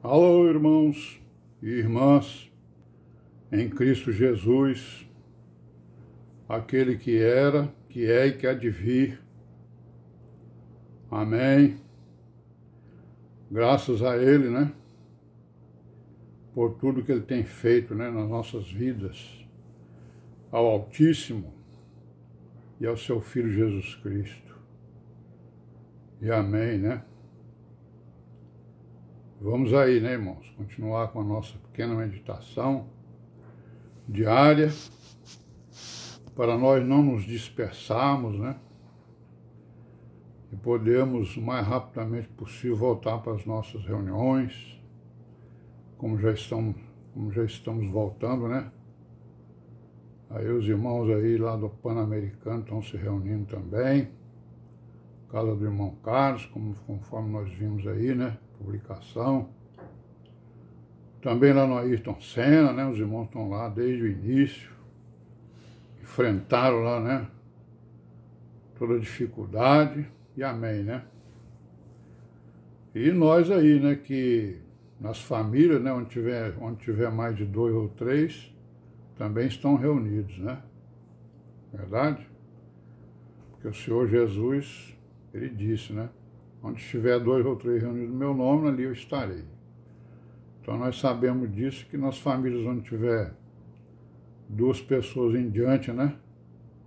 Alô, irmãos e irmãs, em Cristo Jesus, aquele que era, que é e que há de vir. Amém. Graças a Ele, né? Por tudo que Ele tem feito, né, nas nossas vidas, ao Altíssimo e ao Seu Filho Jesus Cristo. E amém, né? Vamos aí, né, irmãos, continuar com a nossa pequena meditação diária, para nós não nos dispersarmos, né? E podermos, o mais rapidamente possível, voltar para as nossas reuniões, como já estamos voltando, né? Aí os irmãos aí lá do Pan-Americano estão se reunindo também, casa do irmão Carlos, conforme nós vimos aí, né? Publicação. Também lá no Ayrton Senna, né? Os irmãos estão lá desde o início, enfrentaram lá, né? Toda a dificuldade, e amém, né? E nós aí, né? Que nas famílias, né? Onde tiver mais de 2 ou 3, também estão reunidos, né? Verdade? Porque o Senhor Jesus, Ele disse, né? Onde estiver 2 ou 3 reunidos no meu nome, ali eu estarei. Então nós sabemos disso, que nas famílias onde tiver 2 pessoas em diante, né?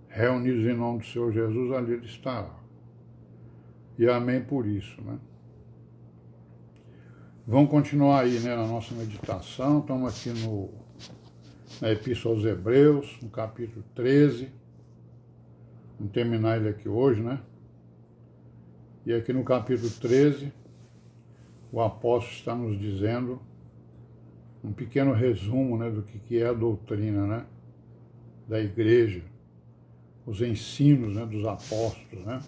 Reunidos em nome do Senhor Jesus, ali Ele estará. E amém por isso, né? Vamos continuar aí, né, na nossa meditação. Estamos aqui na Epístola aos Hebreus, no capítulo 13. Vamos terminar ele aqui hoje, né? E aqui no capítulo 13, o apóstolo está nos dizendo um pequeno resumo, né, do que é a doutrina, né, da igreja, os ensinos, né, dos apóstolos, né?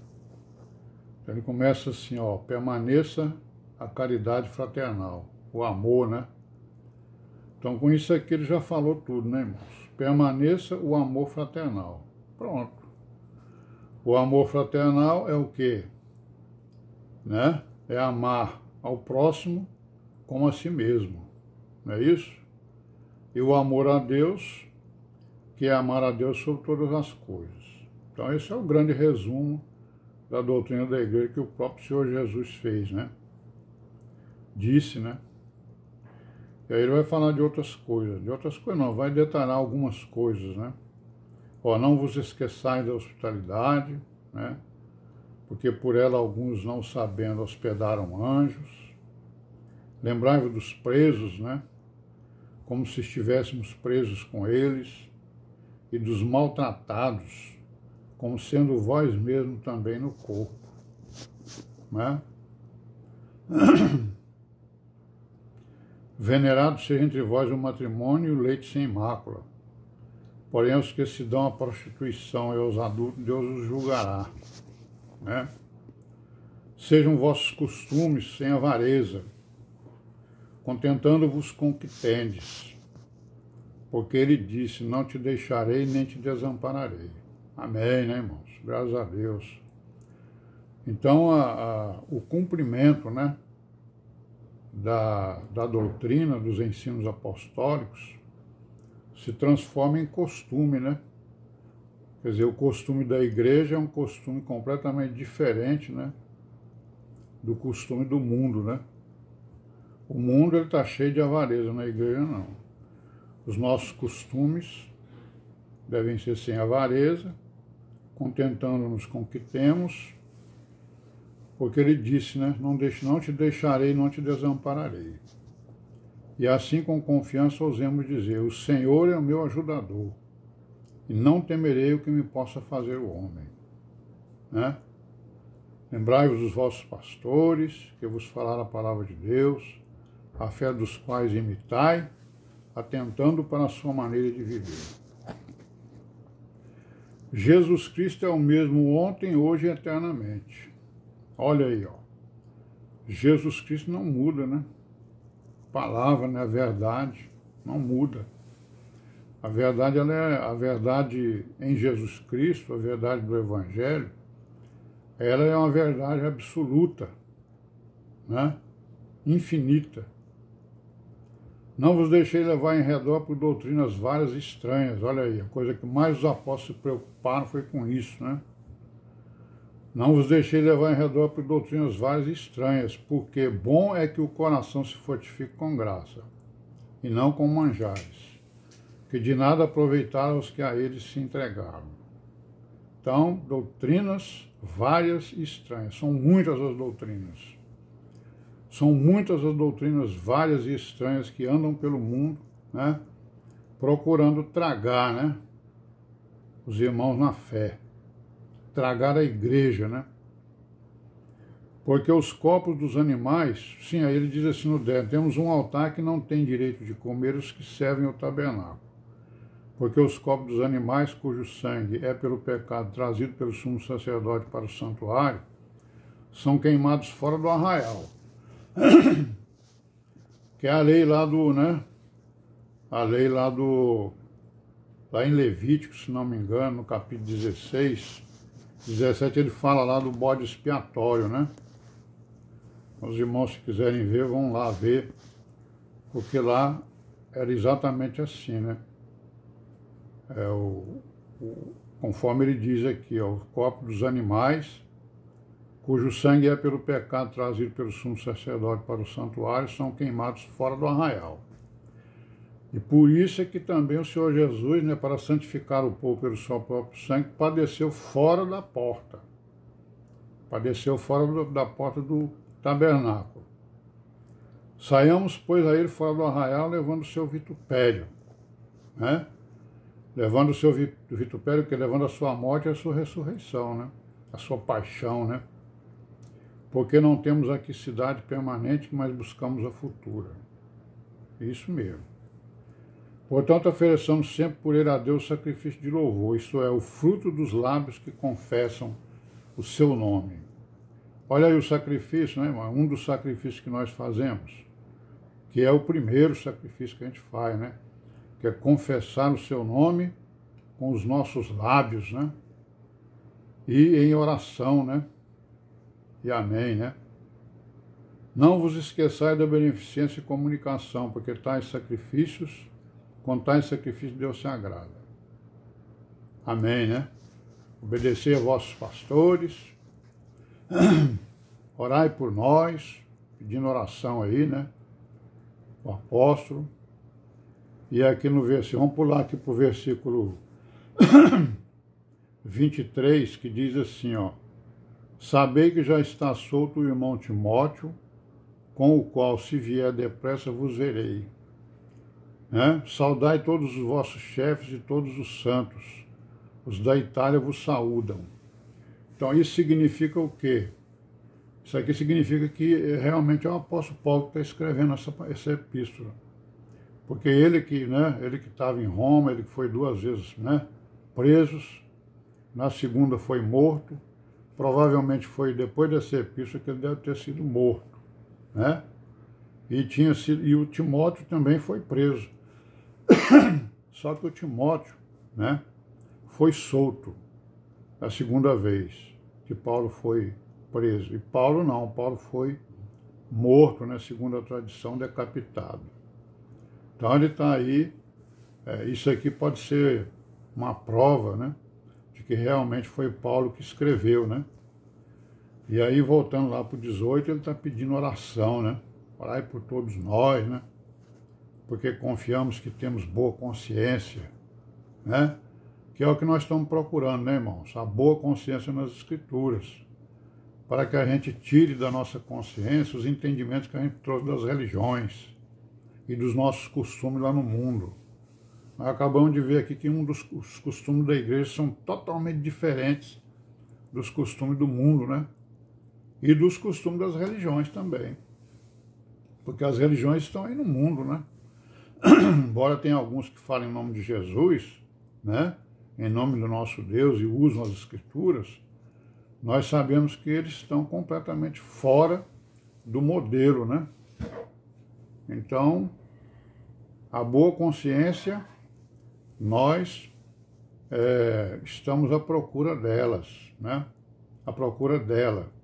Então ele começa assim, ó, permaneça a caridade fraternal, o amor, né? Então com isso aqui ele já falou tudo, né, irmãos? Permaneça o amor fraternal. Pronto. O amor fraternal é o quê? Né? É amar ao próximo como a si mesmo, não é isso? E o amor a Deus, que é amar a Deus sobre todas as coisas. Então esse é o grande resumo da doutrina da igreja que o próprio Senhor Jesus fez, né? Disse, né? E aí ele vai falar de outras coisas não, vai detalhar algumas coisas, né? Ó, não vos esqueçais da hospitalidade, né? Porque por ela alguns, não sabendo, hospedaram anjos. Lembrai-vos dos presos, né? Como se estivéssemos presos com eles, e dos maltratados, como sendo vós mesmos também no corpo, né? Venerado seja entre vós o matrimônio e o leite sem mácula. Porém, os que se dão à prostituição e aos adultos, Deus os julgará, né? Sejam vossos costumes sem avareza, contentando-vos com o que tendes, porque Ele disse, não te deixarei nem te desampararei. Amém, né, irmãos? Graças a Deus. Então, o cumprimento, né, da doutrina, dos ensinos apostólicos, se transforma em costume, né? Quer dizer, o costume da igreja é um costume completamente diferente, né, do costume do mundo, né? O mundo está cheio de avareza, na igreja não. Os nossos costumes devem ser sem avareza, contentando-nos com o que temos, porque Ele disse, né, não te deixarei, não te desampararei. E assim com confiança ousemos dizer, o Senhor é o meu ajudador, e não temerei o que me possa fazer o homem, né? Lembrai-vos dos vossos pastores, que vos falaram a palavra de Deus, a fé dos quais imitai, atentando para a sua maneira de viver. Jesus Cristo é o mesmo ontem, hoje e eternamente. Olha aí, ó. Jesus Cristo não muda, né? A palavra, né? A verdade não muda. A verdade, ela é a verdade em Jesus Cristo, a verdade do Evangelho, ela é uma verdade absoluta, né? Infinita. Não vos deixei levar em redor por doutrinas várias e estranhas. Olha aí, a coisa que mais os apóstolos se preocuparam foi com isso, né? Não vos deixei levar em redor por doutrinas várias e estranhas, porque bom é que o coração se fortifique com graça, e não com manjares, que de nada aproveitaram os que a eles se entregaram. Então, doutrinas várias e estranhas. São muitas as doutrinas. São muitas as doutrinas várias e estranhas que andam pelo mundo, né, procurando tragar, né, os irmãos na fé, tragar a igreja, né? Porque os corpos dos animais, sim, aí ele diz assim no 10, temos um altar que não tem direito de comer os que servem ao tabernáculo. Porque os corpos dos animais cujo sangue é pelo pecado trazido pelo sumo sacerdote para o santuário, são queimados fora do arraial. Que é a lei lá do, né? A lei lá em Levítico, se não me engano, no capítulo 16, 17, ele fala lá do bode expiatório, né? Os irmãos, se quiserem ver, vão lá ver, porque lá era exatamente assim, né? Conforme ele diz aqui, ó, o corpo dos animais, cujo sangue é pelo pecado trazido pelo sumo sacerdote para o santuário, são queimados fora do arraial. E por isso é que também o Senhor Jesus, né, para santificar o povo pelo seu próprio sangue, padeceu fora da porta. Padeceu fora da porta do tabernáculo. Saiamos, pois, a ele fora do arraial, levando o seu vitupério, né? Levando o seu vitupério, que levando a sua morte e a sua ressurreição, né? A sua paixão, né? Porque não temos aqui cidade permanente, mas buscamos a futura. Isso mesmo. Portanto, ofereçamos sempre por ele a Deus sacrifício de louvor, isto é, o fruto dos lábios que confessam o seu nome. Olha aí o sacrifício, né, irmão? Um dos sacrifícios que nós fazemos, que é o primeiro sacrifício que a gente faz, né? Que é confessar o seu nome com os nossos lábios, né? E em oração, né? E amém, né? Não vos esqueçais da beneficência e comunicação, porque com tais sacrifícios Deus se agrada. Amém, né? Obedecei a vossos pastores, orai por nós, pedindo oração aí, né? O apóstolo. E aqui no versículo, vamos pular aqui para o versículo 23, que diz assim, ó: sabei que já está solto o irmão Timóteo, com o qual, se vier depressa, vos verei. Né? Saudai todos os vossos chefes e todos os santos. Os da Itália vos saúdam. Então, isso significa o quê? Isso aqui significa que realmente é o apóstolo Paulo que está escrevendo essa epístola. Porque ele que estava em Roma, ele que foi 2 vezes, né, preso, na segunda foi morto, provavelmente foi depois dessa epístola que ele deve ter sido morto, né? E o Timóteo também foi preso. Só que o Timóteo, né, foi solto a segunda vez que Paulo foi preso. E Paulo não, Paulo foi morto, né, segundo a tradição, decapitado. Então ele está aí, isso aqui pode ser uma prova, né, de que realmente foi Paulo que escreveu, né? E aí, voltando lá para o 18, ele está pedindo oração, né? Orai por todos nós, né? Porque confiamos que temos boa consciência, né? Que é o que nós estamos procurando, né, irmãos? A boa consciência nas Escrituras, para que a gente tire da nossa consciência os entendimentos que a gente trouxe das religiões e dos nossos costumes lá no mundo. Nós acabamos de ver aqui que os costumes da igreja são totalmente diferentes dos costumes do mundo, né? E dos costumes das religiões também. Porque as religiões estão aí no mundo, né? Embora tenha alguns que falem em nome de Jesus, né? Em nome do nosso Deus, e usam as Escrituras, nós sabemos que eles estão completamente fora do modelo, né? Então, a boa consciência, nós estamos à procura delas, né? À procura dela.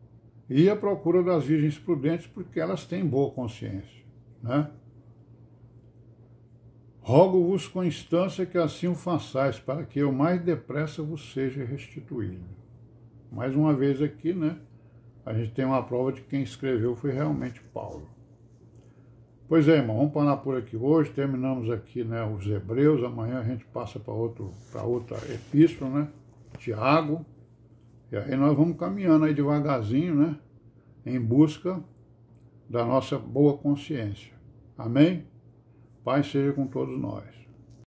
E à procura das virgens prudentes, porque elas têm boa consciência, né? Rogo-vos com instância que assim o façais, para que eu mais depressa vos seja restituído. Mais uma vez aqui, né? A gente tem uma prova de que quem escreveu foi realmente Paulo. Pois é, irmão, vamos parar por aqui hoje. Terminamos aqui, né, os Hebreus. Amanhã a gente passa para outra epístola, né? Tiago. E aí nós vamos caminhando aí devagarzinho, né? Em busca da nossa boa consciência. Amém? Pai seja com todos nós.